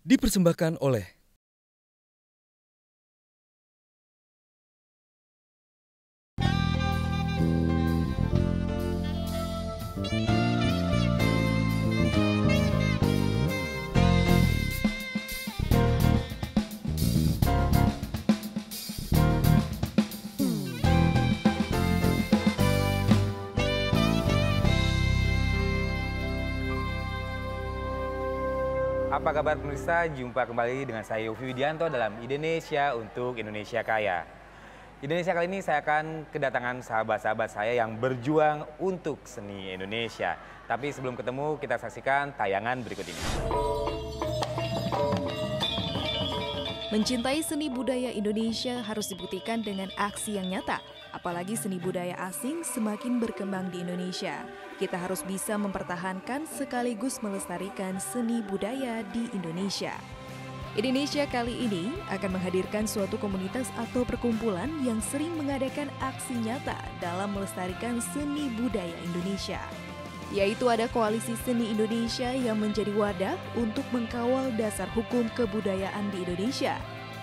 Dipersembahkan oleh Apa kabar pemirsa? Jumpa kembali dengan saya Yofi Widianto dalam Indonesia untuk Indonesia Kaya. Indonesia kali ini saya akan kedatangan sahabat-sahabat saya yang berjuang untuk seni Indonesia. Tapi sebelum ketemu, kita saksikan tayangan berikut ini. Mencintai seni budaya Indonesia harus dibuktikan dengan aksi yang nyata. Apalagi seni budaya asing semakin berkembang di Indonesia. Kita harus bisa mempertahankan sekaligus melestarikan seni budaya di Indonesia. Indonesia kali ini akan menghadirkan suatu komunitas atau perkumpulan yang sering mengadakan aksi nyata dalam melestarikan seni budaya Indonesia. Yaitu ada Koalisi Seni Indonesia yang menjadi wadah untuk mengkawal dasar hukum kebudayaan di Indonesia.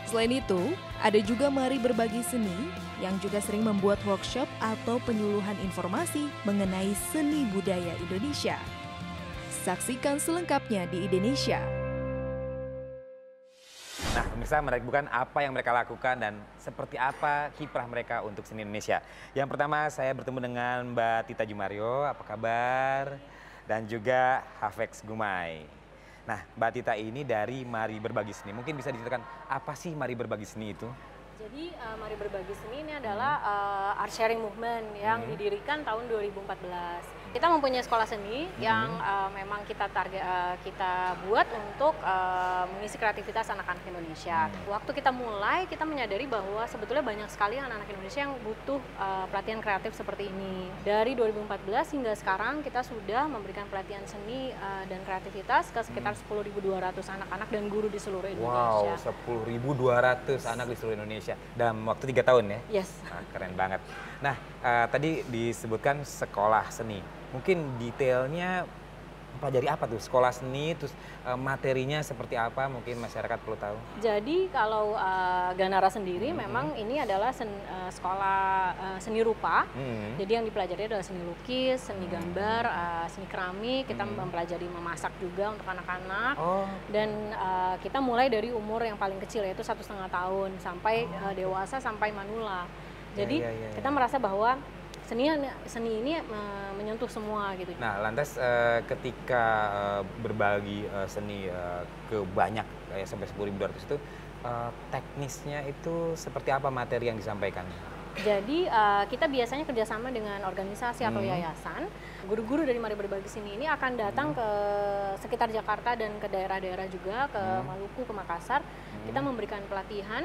Selain itu, ada juga Mari Berbagi Seni yang juga sering membuat workshop atau penyuluhan informasi mengenai seni budaya Indonesia. Saksikan selengkapnya di Indonesia. Nah, pemirsa, bukan apa yang mereka lakukan dan seperti apa kiprah mereka untuk seni Indonesia. Yang pertama, saya bertemu dengan Mbak Tita Jumario, apa kabar? Dan juga Hafex Gumai. Nah, Mbak Tita ini dari Mari Berbagi Seni. Mungkin bisa diceritakan apa sih Mari Berbagi Seni itu? Jadi Mari Berbagi Seni ini adalah art sharing movement yang didirikan tahun 2014. Kita mempunyai sekolah seni yang memang kita kita buat untuk mengisi kreativitas anak-anak Indonesia. Waktu kita mulai, kita menyadari bahwa sebetulnya banyak sekali anak-anak Indonesia yang butuh pelatihan kreatif seperti ini. Dari 2014 hingga sekarang kita sudah memberikan pelatihan seni dan kreativitas ke sekitar 10.200 anak-anak dan guru di seluruh Indonesia. Wow, 10.200 anak di seluruh Indonesia dalam waktu 3 tahun ya? Yes. Nah, keren banget. Nah, tadi disebutkan sekolah seni. Mungkin detailnya pelajari apa tuh sekolah seni, terus materinya seperti apa, mungkin masyarakat perlu tahu. Jadi kalau Ganara sendiri memang ini adalah sekolah seni rupa. Jadi yang dipelajari adalah seni lukis, seni gambar, seni keramik. Kita mempelajari memasak juga untuk anak-anak. Dan kita mulai dari umur yang paling kecil yaitu 1,5 tahun sampai dewasa sampai manula. Jadi kita merasa bahwa seni ini menyentuh semua gitu. Nah, lantas ketika berbagi seni ke banyak sampai 10.200 itu teknisnya itu seperti apa materi yang disampaikan? Jadi kita biasanya kerjasama dengan organisasi atau yayasan. Guru-guru dari Mari Berbagi Seni ini akan datang ke sekitar Jakarta dan ke daerah-daerah juga, ke Maluku, ke Makassar. Kita memberikan pelatihan.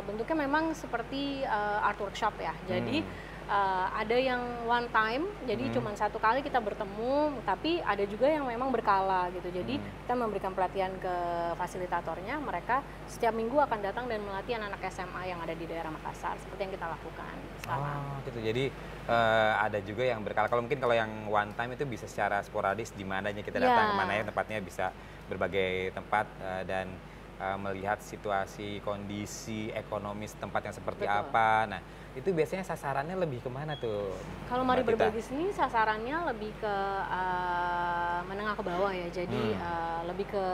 Bentuknya memang seperti art workshop ya. Jadi ada yang one time, jadi cuma satu kali kita bertemu, tapi ada juga yang memang berkala gitu. Jadi kita memberikan pelatihan ke fasilitatornya, mereka setiap minggu akan datang dan melatih anak SMA yang ada di daerah Makassar, seperti yang kita lakukan sekarang. Oh gitu, jadi ada juga yang berkala. Kalau yang one time itu bisa secara sporadis, di mananya kita datang, kemana ya tempatnya, bisa berbagai tempat dan melihat situasi, kondisi ekonomis tempat yang seperti apa. Nah, itu biasanya sasarannya lebih kemana tuh? Kalau Mari Berbagi Seni sasarannya lebih ke menengah ke bawah ya, jadi lebih ke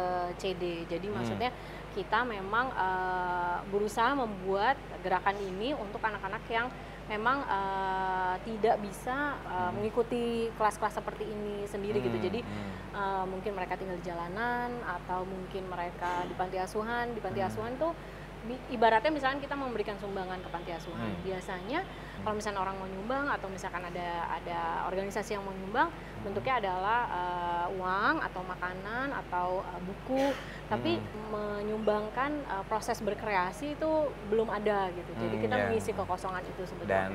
CD. Jadi maksudnya kita memang berusaha membuat gerakan ini untuk anak-anak yang memang tidak bisa mengikuti kelas-kelas seperti ini sendiri gitu. Jadi mungkin mereka tinggal di jalanan atau mungkin mereka di panti asuhan. Di panti asuhan tuh ibaratnya misalkan kita memberikan sumbangan ke panti asuhan. Biasanya kalau misalkan orang mau nyumbang atau misalkan ada organisasi yang mau nyumbang, bentuknya adalah uang atau makanan atau buku. Tapi menyumbangkan proses berkreasi itu belum ada gitu. Jadi kita mengisi kekosongan itu sebetulnya. Dan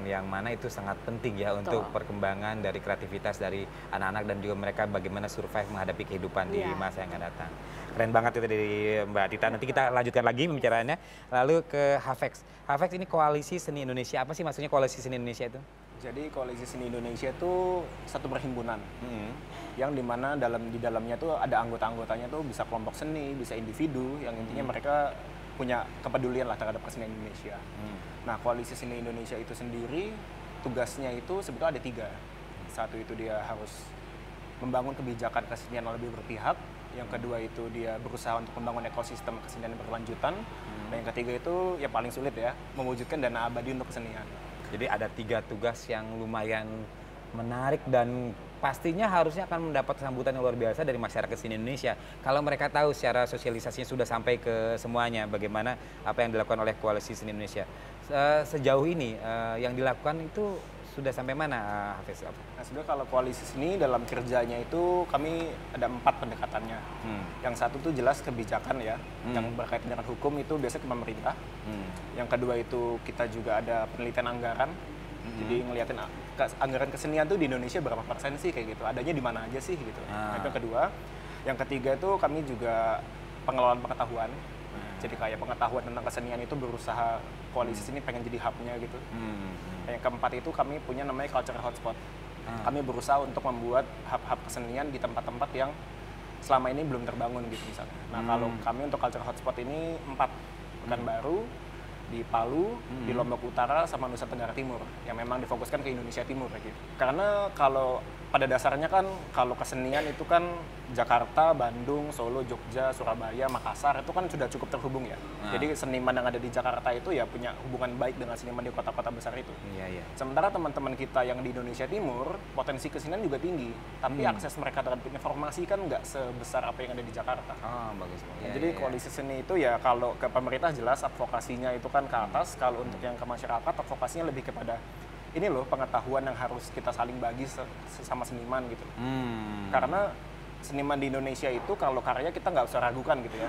yang mana itu sangat penting ya untuk perkembangan dari kreativitas dari anak-anak dan juga mereka bagaimana survive menghadapi kehidupan di masa yang akan datang. Keren banget itu dari Mbak Tita. Nanti kita lanjutkan lagi pembicaraannya. Lalu ke Hafex. Hafex ini Koalisi Seni Indonesia. Apa sih maksudnya Koalisi Seni Indonesia itu? Jadi Koalisi Seni Indonesia itu satu perhimpunan yang dimana di dalamnya tuh ada anggota-anggotanya tuh bisa kelompok seni, bisa individu yang intinya mereka punya kepedulian lah terhadap kesenian Indonesia. Nah, Koalisi Seni Indonesia itu sendiri tugasnya itu sebetulnya ada 3. Satu itu dia harus membangun kebijakan kesenian yang lebih berpihak. Yang kedua itu dia berusaha untuk membangun ekosistem kesenian yang berkelanjutan. Dan yang ketiga itu ya paling sulit ya, mewujudkan dana abadi untuk kesenian. Jadi ada 3 tugas yang lumayan menarik dan pastinya harusnya akan mendapat sambutan yang luar biasa dari masyarakat seni Indonesia. Kalau mereka tahu secara sosialisasinya sudah sampai ke semuanya bagaimana apa yang dilakukan oleh Koalisi Seni Indonesia. Sejauh ini yang dilakukan itu sudah sampai mana, Hafiz? Nah, sebenarnya kalau koalisi seni dalam kerjanya itu kami ada 4 pendekatannya. Yang satu tuh jelas kebijakan ya, yang berkaitan dengan hukum itu biasanya ke pemerintah. Yang kedua itu kita juga ada penelitian anggaran. Jadi ngeliatin anggaran kesenian tuh di Indonesia berapa persen sih kayak gitu, adanya di mana aja sih gitu. Nah, itu yang kedua. Yang ketiga itu kami juga pengelolaan pengetahuan. Jadi kayak pengetahuan tentang kesenian itu berusaha koalisi sini pengen jadi hubnya gitu. Yang keempat itu kami punya namanya culture hotspot. Kami berusaha untuk membuat hub-hub kesenian di tempat-tempat yang selama ini belum terbangun gitu misalnya. Nah kalau kami untuk culture hotspot ini 4, Pekanbaru, di Palu, di Lombok Utara, sama Nusa Tenggara Timur yang memang difokuskan ke Indonesia Timur gitu. Karena kalau pada dasarnya kan kalau kesenian itu kan Jakarta, Bandung, Solo, Jogja, Surabaya, Makassar itu kan sudah cukup terhubung ya. Jadi seniman yang ada di Jakarta itu ya punya hubungan baik dengan seniman di kota-kota besar itu. Iya. Sementara teman-teman kita yang di Indonesia Timur potensi kesenian juga tinggi, tapi akses mereka terhadap informasi kan nggak sebesar apa yang ada di Jakarta. Oh, bagus. Ya, jadi koalisi seni itu ya kalau ke pemerintah jelas advokasinya itu kan ke atas, kalau untuk yang ke masyarakat advokasinya lebih kepada ini loh pengetahuan yang harus kita saling bagi sesama seniman gitu. Karena seniman di Indonesia itu kalau karya kita nggak usah ragukan gitu ya.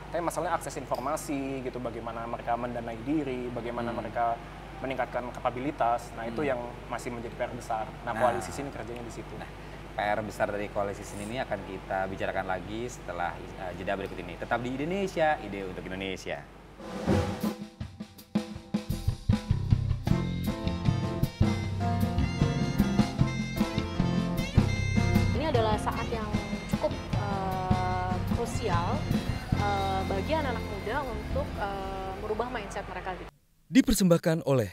Tapi masalahnya akses informasi gitu, bagaimana mereka mendanai diri, bagaimana mereka meningkatkan kapabilitas. Nah itu yang masih menjadi PR besar. Nah koalisi sini kerjanya di situ. PR besar dari koalisi seni ini akan kita bicarakan lagi setelah jeda berikut ini. Tetap di Indonesia, ide untuk Indonesia. Adalah saat yang cukup krusial bagi anak-anak muda untuk merubah mindset mereka. Dipersembahkan oleh